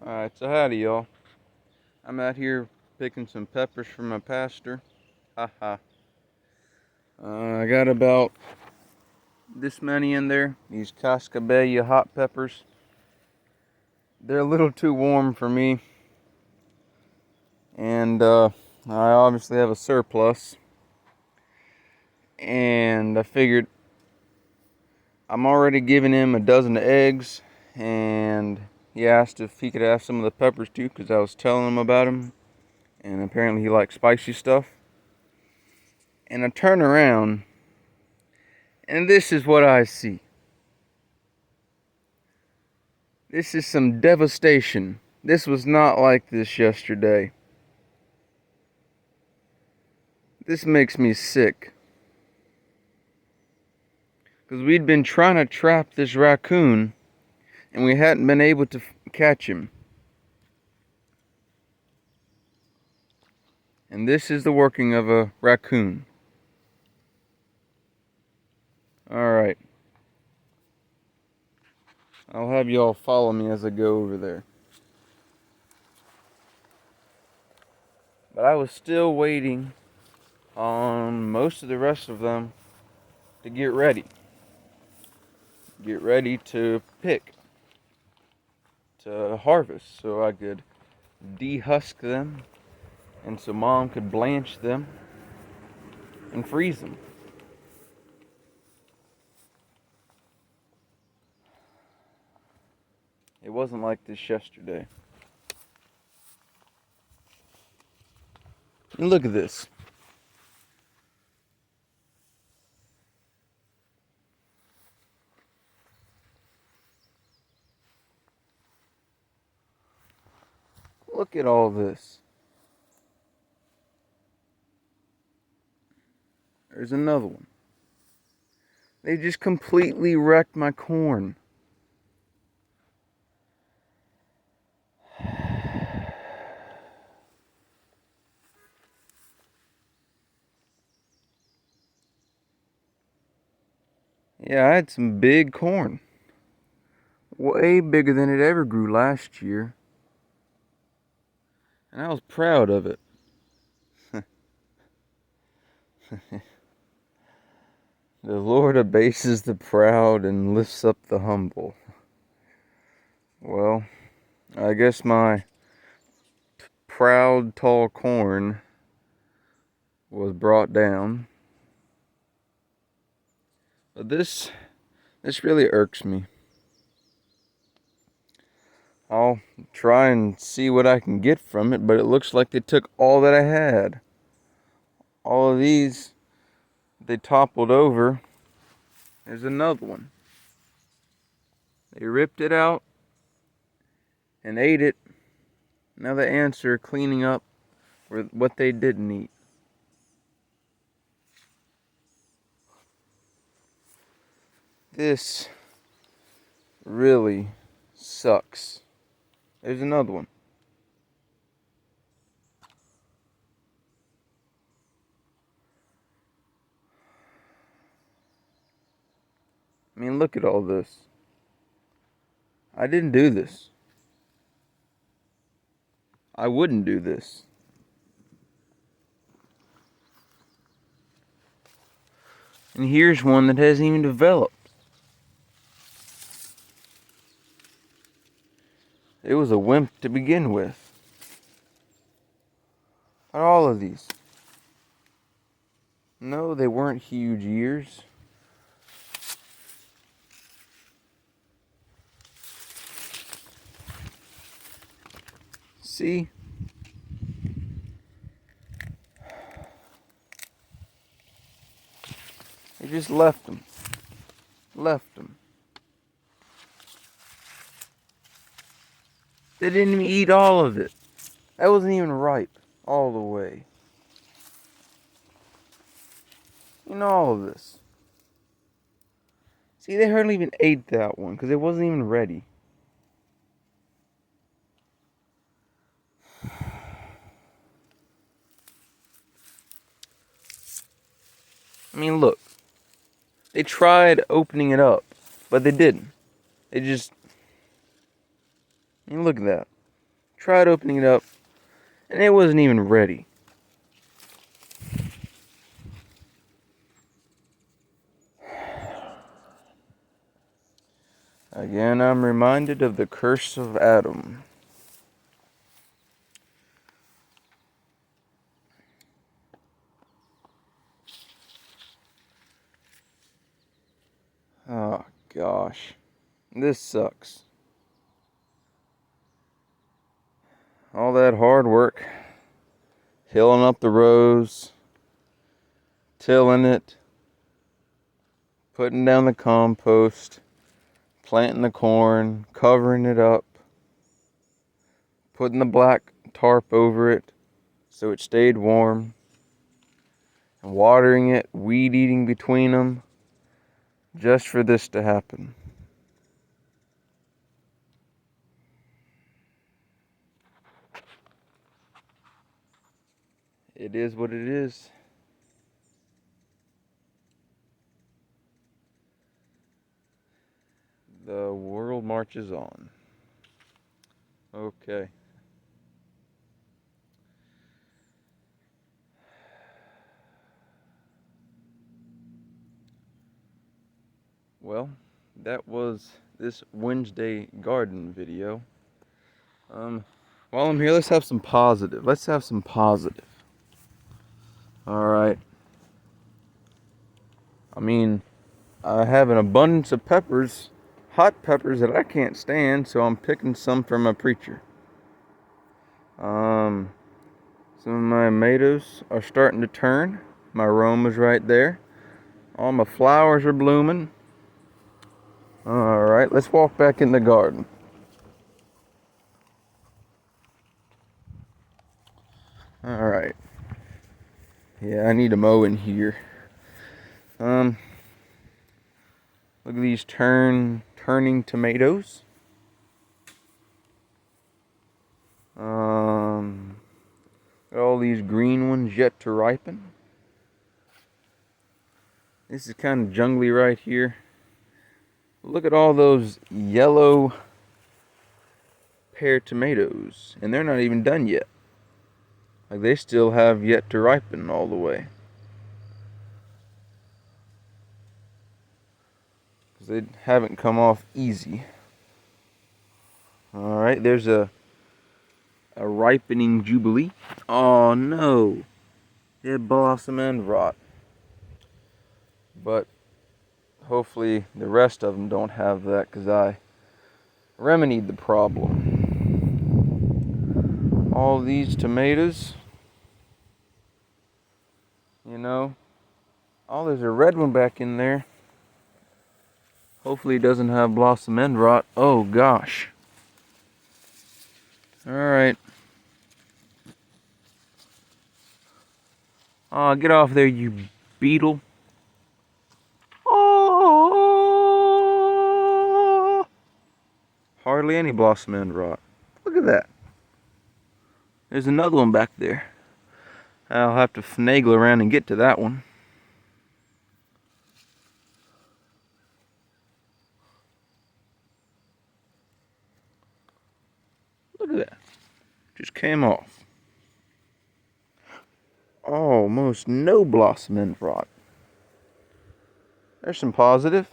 Alright, so howdy y'all. I'm out here picking some peppers for my pastor. Haha. I got about this many in there. These Cascabella hot peppers. They're a little too warm for me. And I obviously have a surplus. And I figured I'm already giving him a dozen eggs. And he asked if he could have some of the peppers too, because I was telling him about them. And apparently he likes spicy stuff. And I turn around, and this is what I see. This is some devastation. This was not like this yesterday. This makes me sick. Because we'd been trying to trap this raccoon, and we hadn't been able to catch him. And this is the working of a raccoon. Alright. I'll have y'all follow me as I go over there. But I was still waiting on most of the rest of them to get ready. Get ready to pick. To harvest, so I could dehusk them, and so Mom could blanch them and freeze them. It wasn't like this yesterday. And look at this. Look at all this. There's another one. They just completely wrecked my corn. Yeah, I had some big corn. Way bigger than it ever grew last year. And I was proud of it. The Lord abases the proud and lifts up the humble. Well, I guess my proud tall corn was brought down. But this really irks me. I'll try and see what I can get from it, but it looks like they took all that I had. All of these, they toppled over. There's another one. They ripped it out and ate it. Now the ants are cleaning up for what they didn't eat. This really sucks. There's another one. I mean, look at all this. I didn't do this. I wouldn't do this. And here's one that hasn't even developed. It was a wimp to begin with. But all of these. No, they weren't huge ears. See? They just left them. Left them. They didn't even eat all of it. That wasn't even ripe all the way. You know all of this. See, they hardly even ate that one because it wasn't even ready. I mean, look. They tried opening it up, but they didn't. They just... I mean, look at that. Tried opening it up, and it wasn't even ready. Again, I'm reminded of the curse of Adam. Oh, gosh. This sucks. All that hard work. Hilling up the rows. Tilling it. Putting down the compost. Planting the corn. Covering it up. Putting the black tarp over it so it stayed warm. And watering it. Weed eating between them. Just for this to happen. It is what it is. The world marches on. Okay. Well, that was this Wednesday garden video. While I'm here, let's have some positive. Let's have some positive. Alright. I mean, I have an abundance of peppers, hot peppers that I can't stand, so I'm picking some for my preacher. Some of my tomatoes are starting to turn. My aroma's right there. All my flowers are blooming. Alright, let's walk back in the garden. Alright. Yeah, I need to mow in here. Look at these turning tomatoes. All these green ones yet to ripen. This is kind of jungly right here. Look at all those yellow pear tomatoes, and they're not even done yet. Like, they still have yet to ripen all the way. Because they haven't come off easy. Alright, there's a ripening jubilee. Oh no! It blossom and rot. But hopefully the rest of them don't have that, because I remedied the problem. All these tomatoes, you know. Oh, there's a red one back in there. Hopefully it doesn't have blossom end rot. Oh gosh. Alright. Oh, get off there, you beetle. Oh. Hardly any blossom end rot. Look at that. There's another one back there. I'll have to finagle around and get to that one. Look at that. Just came off. Almost no blossom end rot. There's some positive.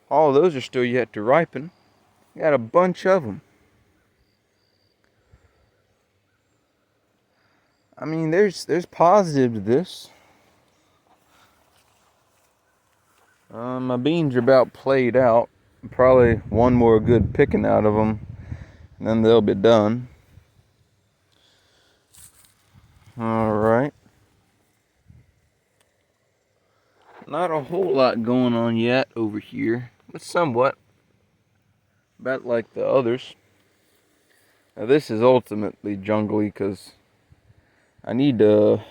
All of those are still yet to ripen. Got a bunch of them. I mean, there's positive to this. My beans are about played out. Probably one more good picking out of them, and then they'll be done. Alright. Not a whole lot going on yet over here, but somewhat. About like the others. Now this is ultimately jungly because I need to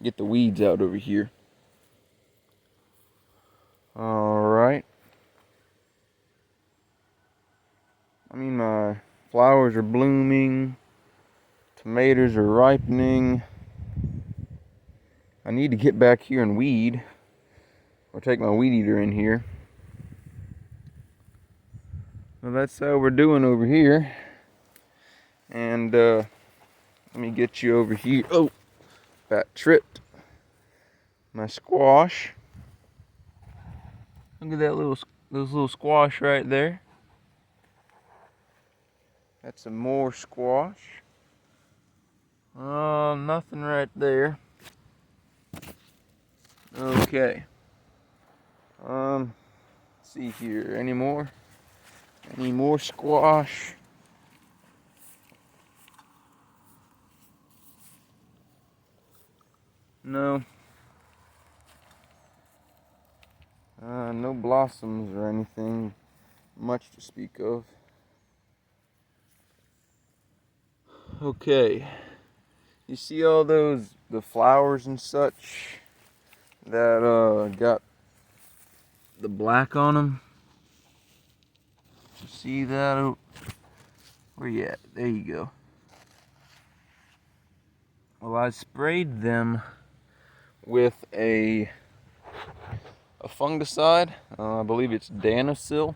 get the weeds out over here. Alright. I mean, my flowers are blooming. Tomatoes are ripening. I need to get back here and weed. Or take my weed eater in here. Well, that's how we're doing over here. And let me get you over here. Oh, that tripped. My squash. Look at that those little squash right there. That's some more squash. Oh, nothing right there. Okay. Let's see here. Any more? Any more squash? No. No blossoms or anything much to speak of. Okay. You see all the flowers and such that got the black on them? See that? Oh, where you at? There you go. Well, I sprayed them with a fungicide. I believe it's Danacil.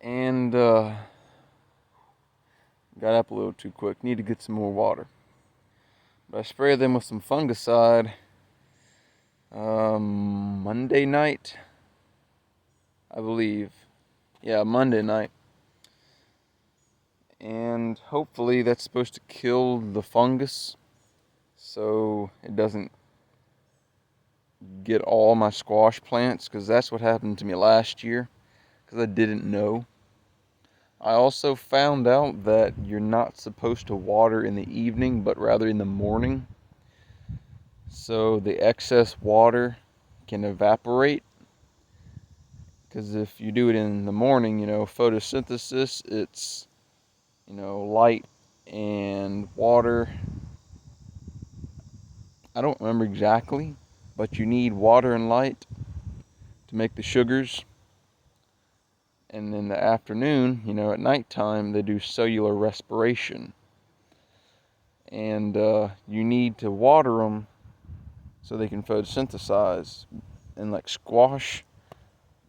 And got up a little too quick. Need to get some more water. But I sprayed them with some fungicide Monday night, I believe. Yeah, Monday night. And hopefully that's supposed to kill the fungus so it doesn't get all my squash plants, because that's what happened to me last year because I didn't know. I also found out that you're not supposed to water in the evening but rather in the morning, so the excess water can evaporate. Because if you do it in the morning, photosynthesis, it's light and water. I don't remember exactly, but you need water and light to make the sugars. And in the afternoon, at nighttime, they do cellular respiration. And you need to water them so they can photosynthesize. And like squash,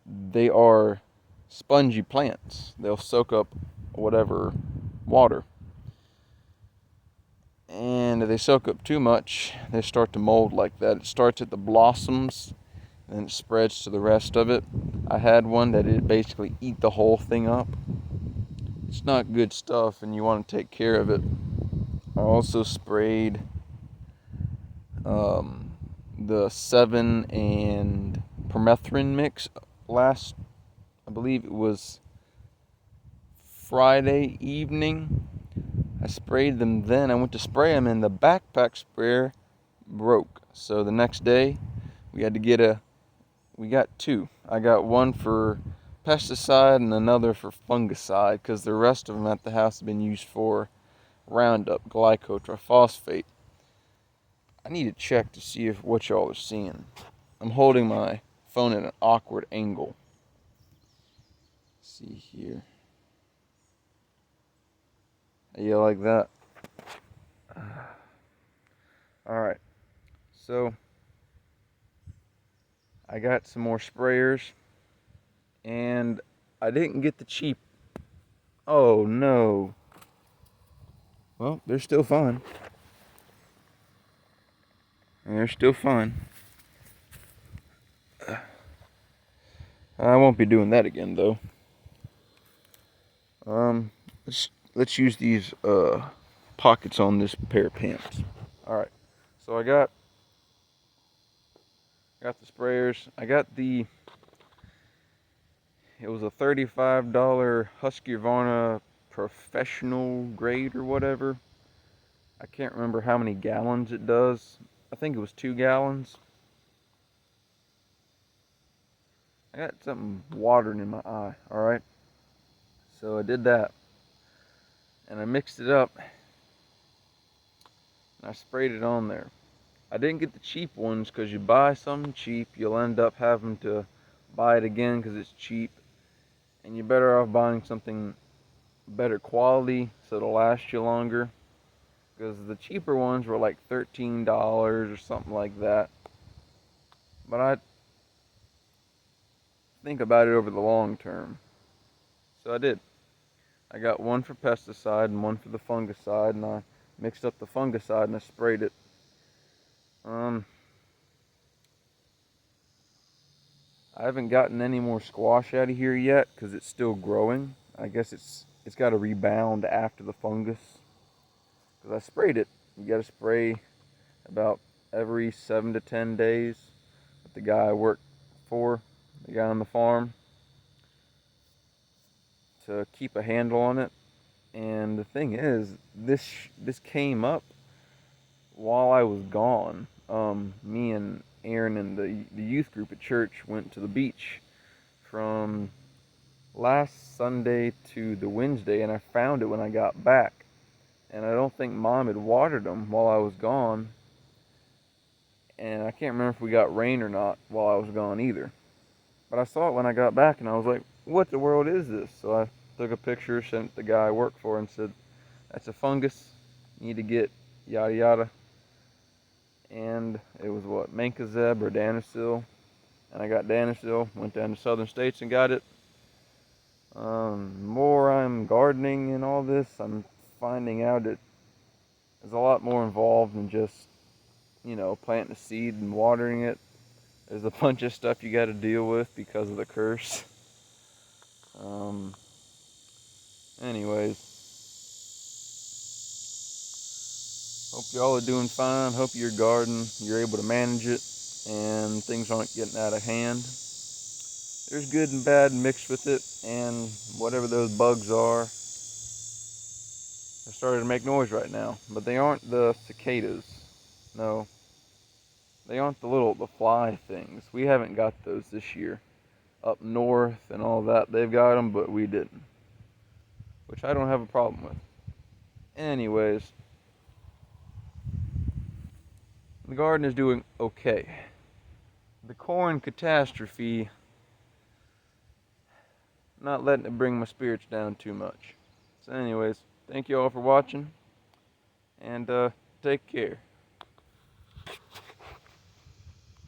they are spongy plants. They'll soak up whatever water. And if they soak up too much, they start to mold like that. It starts at the blossoms and it spreads to the rest of it. I had one that it basically eat the whole thing up. It's not good stuff and you want to take care of it. I also sprayed the 7 and permethrin mix last, I believe it was Friday evening. I sprayed them then. I went to spray them and the backpack sprayer broke. So the next day we got 2. I got one for pesticide and another for fungicide because the rest of them at the house have been used for Roundup, glycotriphosphate. I need to check to see if what y'all are seeing. I'm holding my phone at an awkward angle. Let's see here. Yeah, like that. Alright, so I got some more sprayers and I didn't get the cheap. Oh no. Well, they're still fine. And they're still fine. I won't be doing that again though. Let's use these pockets on this pair of pants. Alright. So I got the sprayers. It was a $35 Husqvarna professional grade or whatever. I can't remember how many gallons it does. I think it was 2 gallons. I got something watering in my eye, alright? So I did that. And I mixed it up. And I sprayed it on there. I didn't get the cheap ones because you buy something cheap, you'll end up having to buy it again because it's cheap. And you're better off buying something better quality so it'll last you longer. Because the cheaper ones were like $13 or something like that. But I think about it over the long term. So I did. I got one for pesticide and one for the fungicide, and I mixed up the fungicide and I sprayed it. Um, I haven't gotten any more squash out of here yet because it's still growing. I guess it's got to rebound after the fungus because I sprayed it. You got to spray about every 7 to 10 days. With the guy I work for, the guy on the farm, to keep a handle on it. And the thing is, this came up while I was gone. Me and Aaron and the youth group at church went to the beach from last Sunday to the Wednesday, and I found it when I got back. And I don't think Mom had watered them while I was gone. And I can't remember if we got rain or not while I was gone either. But I saw it when I got back, and I was like, what the world is this? So I took a picture, sent it to the guy I work for, and said, that's a fungus. You need to get yada yada. And it was what, Mancozeb or Danicil. And I got Danicil, went down to Southern States and got it. More I'm gardening and all this, I'm finding out it is a lot more involved than just, planting a seed and watering it. There's a bunch of stuff you got to deal with because of the curse. Anyways, hope y'all are doing fine. Hope your garden, you're able to manage it and things aren't getting out of hand. There's good and bad mixed with it, and whatever those bugs are, they're starting to make noise right now. But they aren't the cicadas. No, they aren't the fly things. We haven't got those this year. Up north and all that, they've got them, but we didn't. Which I don't have a problem with. Anyways, the garden is doing okay. The corn catastrophe, not letting it bring my spirits down too much. So anyways, thank you all for watching, and take care.